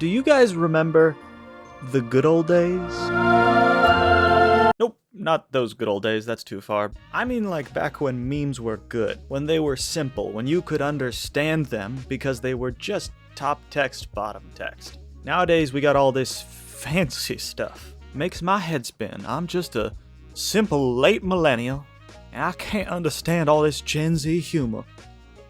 Do you guys remember the good old days? Nope, not those good old days, that's too far. I mean like back when memes were good, when they were simple, when you could understand them because they were just top text, bottom text. Nowadays we got all this fancy stuff. Makes my head spin. I'm just a simple late millennial, and I can't understand all this Gen Z humor.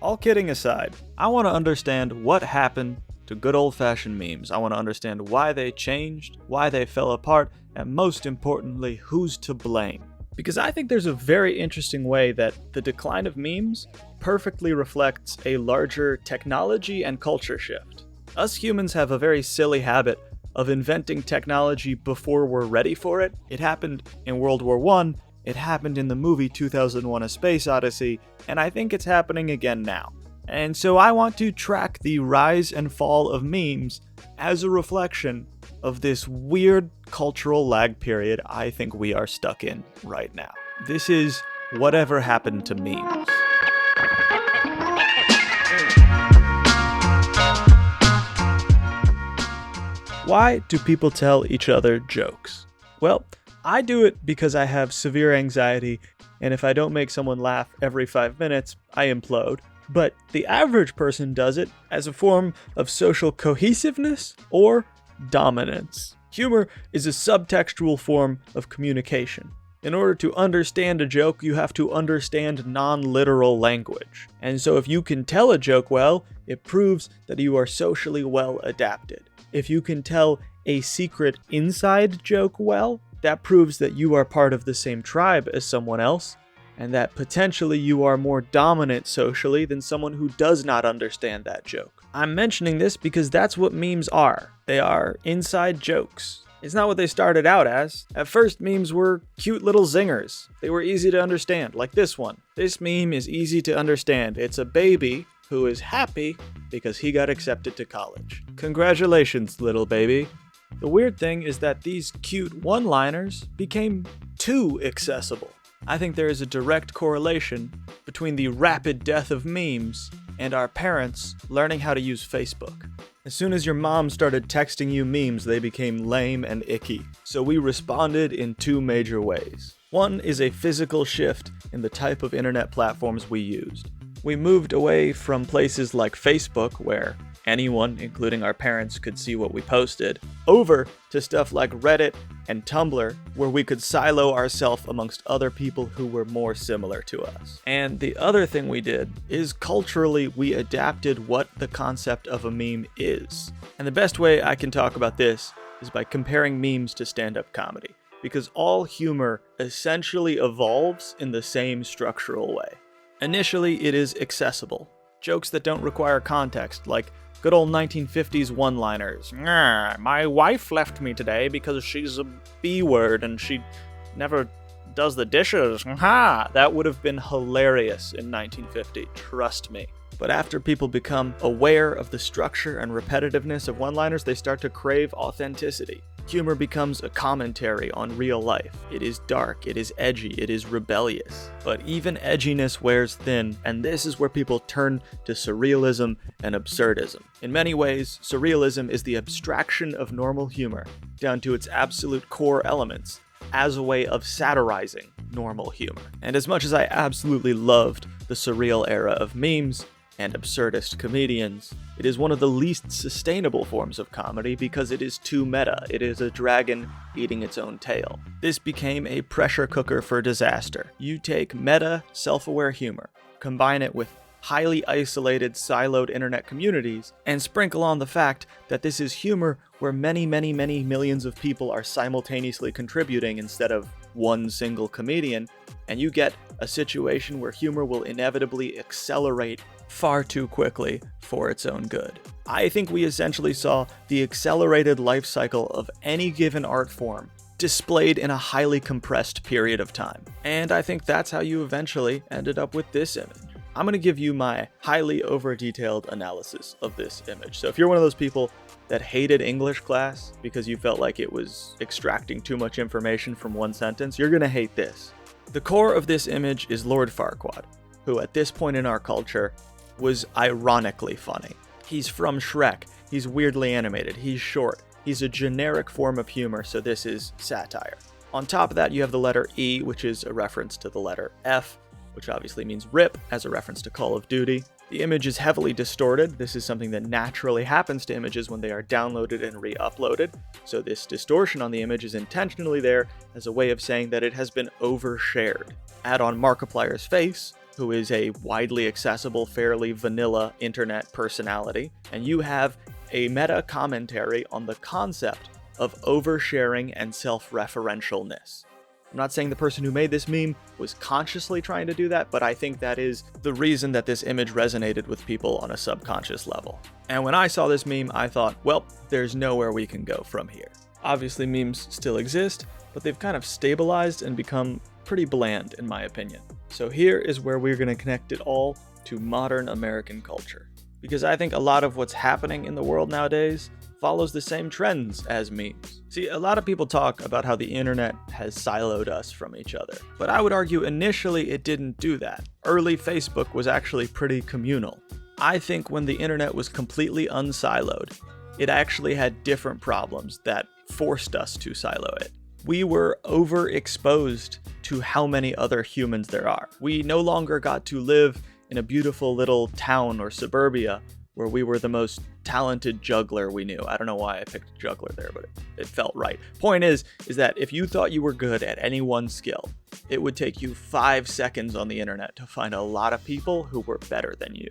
All kidding aside, I want to understand what happened to good old-fashioned memes. I want to understand why they changed, why they fell apart, and most importantly, who's to blame. Because I think there's a very interesting way that the decline of memes perfectly reflects a larger technology and culture shift. Us humans have a very silly habit of inventing technology before we're ready for it. It happened in World War I, it happened in the movie 2001: A Space Odyssey, and I think it's happening again now. And so I want to track the rise and fall of memes as a reflection of this weird cultural lag period I think we are stuck in right now. This is Whatever Happened to Memes. Why do people tell each other jokes? Well, I do it because I have severe anxiety, and if I don't make someone laugh every 5 minutes, I implode. But the average person does it as a form of social cohesiveness or dominance. Humor is a subtextual form of communication. In order to understand a joke, you have to understand non-literal language. And so if you can tell a joke well, it proves that you are socially well adapted. If you can tell a secret inside joke well, that proves that you are part of the same tribe as someone else, and that potentially you are more dominant socially than someone who does not understand that joke. I'm mentioning this because that's what memes are. They are inside jokes. It's not what they started out as. At first, memes were cute little zingers. They were easy to understand, like this one. This meme is easy to understand. It's a baby who is happy because he got accepted to college. Congratulations, little baby. The weird thing is that these cute one-liners became too accessible. I think there is a direct correlation between the rapid death of memes and our parents learning how to use Facebook. As soon as your mom started texting you memes, they became lame and icky. So we responded in two major ways. One is a physical shift in the type of internet platforms we used. We moved away from places like Facebook, where anyone, including our parents, could see what we posted, over to stuff like Reddit and Tumblr, where we could silo ourselves amongst other people who were more similar to us. And the other thing we did is culturally we adapted what the concept of a meme is. And the best way I can talk about this is by comparing memes to stand-up comedy, because all humor essentially evolves in the same structural way. Initially, it is accessible. Jokes that don't require context, like good old 1950s one-liners. My wife left me today because she's a B-word and she never does the dishes. That would have been hilarious in 1950, trust me. But after people become aware of the structure and repetitiveness of one-liners, they start to crave authenticity. Humor becomes a commentary on real life. It is dark, it is edgy, it is rebellious. But even edginess wears thin, and this is where people turn to surrealism and absurdism. In many ways, surrealism is the abstraction of normal humor, down to its absolute core elements, as a way of satirizing normal humor. And as much as I absolutely loved the surreal era of memes and absurdist comedians, it is one of the least sustainable forms of comedy because it is too meta. It is a dragon eating its own tail. This became a pressure cooker for disaster. You take meta, self-aware humor, combine it with highly isolated, siloed internet communities, and sprinkle on the fact that this is humor where many, many, many millions of people are simultaneously contributing instead of one single comedian, and you get a situation where humor will inevitably accelerate far too quickly for its own good. I think we essentially saw the accelerated life cycle of any given art form displayed in a highly compressed period of time. And I think that's how you eventually ended up with this image. I'm going to give you my highly over-detailed analysis of this image. So if you're one of those people that hated English class because you felt like it was extracting too much information from one sentence, you're going to hate this. The core of this image is Lord Farquaad, who at this point in our culture was ironically funny. He's from Shrek. He's weirdly animated. He's short. He's a generic form of humor, so this is satire. On top of that, you have the letter E, which is a reference to the letter F, which obviously means rip, as a reference to Call of Duty. The image is heavily distorted. This is something that naturally happens to images when they are downloaded and re-uploaded. So this distortion on the image is intentionally there as a way of saying that it has been overshared. Add on Markiplier's face, who is a widely accessible, fairly vanilla internet personality, and you have a meta commentary on the concept of oversharing and self-referentialness. I'm not saying the person who made this meme was consciously trying to do that, but I think that is the reason that this image resonated with people on a subconscious level. And when I saw this meme, I thought, well, there's nowhere we can go from here. Obviously, memes still exist, but they've kind of stabilized and become pretty bland, in my opinion. So here is where we're going to connect it all to modern American culture. Because I think a lot of what's happening in the world nowadays follows the same trends as memes. See, a lot of people talk about how the internet has siloed us from each other, but I would argue initially it didn't do that. Early Facebook was actually pretty communal. I think when the internet was completely unsiloed, it actually had different problems that forced us to silo it. We were overexposed to how many other humans there are. We no longer got to live in a beautiful little town or suburbia where we were the most talented juggler we knew. I don't know why I picked juggler there, but it felt right. Point is that if you thought you were good at any one skill, it would take you 5 seconds on the internet to find a lot of people who were better than you.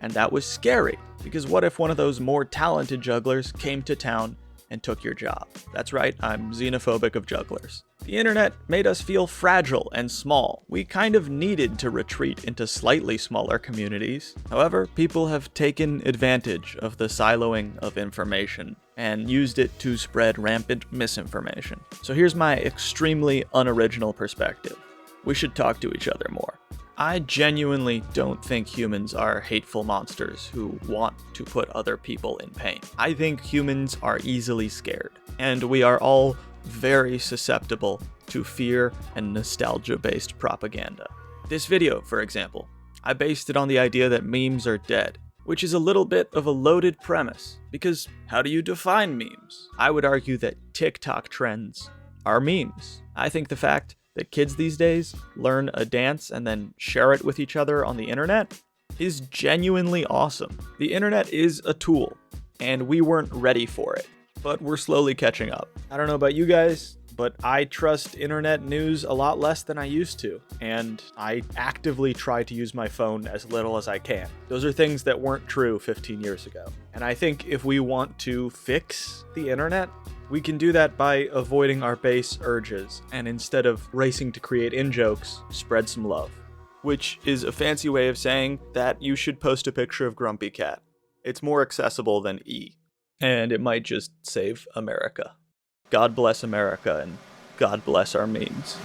And that was scary, because what if one of those more talented jugglers came to town and took your job? That's right, I'm xenophobic of jugglers. The internet made us feel fragile and small. We kind of needed to retreat into slightly smaller communities. However, people have taken advantage of the siloing of information and used it to spread rampant misinformation. So here's my extremely unoriginal perspective. We should talk to each other more. I genuinely don't think humans are hateful monsters who want to put other people in pain. I think humans are easily scared, and we are all very susceptible to fear and nostalgia-based propaganda. This video, for example, I based it on the idea that memes are dead, which is a little bit of a loaded premise, because how do you define memes? I would argue that TikTok trends are memes. I think the fact that kids these days learn a dance and then share it with each other on the internet is genuinely awesome. The internet is a tool, and we weren't ready for it, but we're slowly catching up. I don't know about you guys, but I trust internet news a lot less than I used to, and I actively try to use my phone as little as I can. Those are things that weren't true 15 years ago. And I think if we want to fix the internet, we can do that by avoiding our base urges, and instead of racing to create in-jokes, spread some love. Which is a fancy way of saying that you should post a picture of Grumpy Cat. It's more accessible than E. And it might just save America. God bless America, and God bless our memes.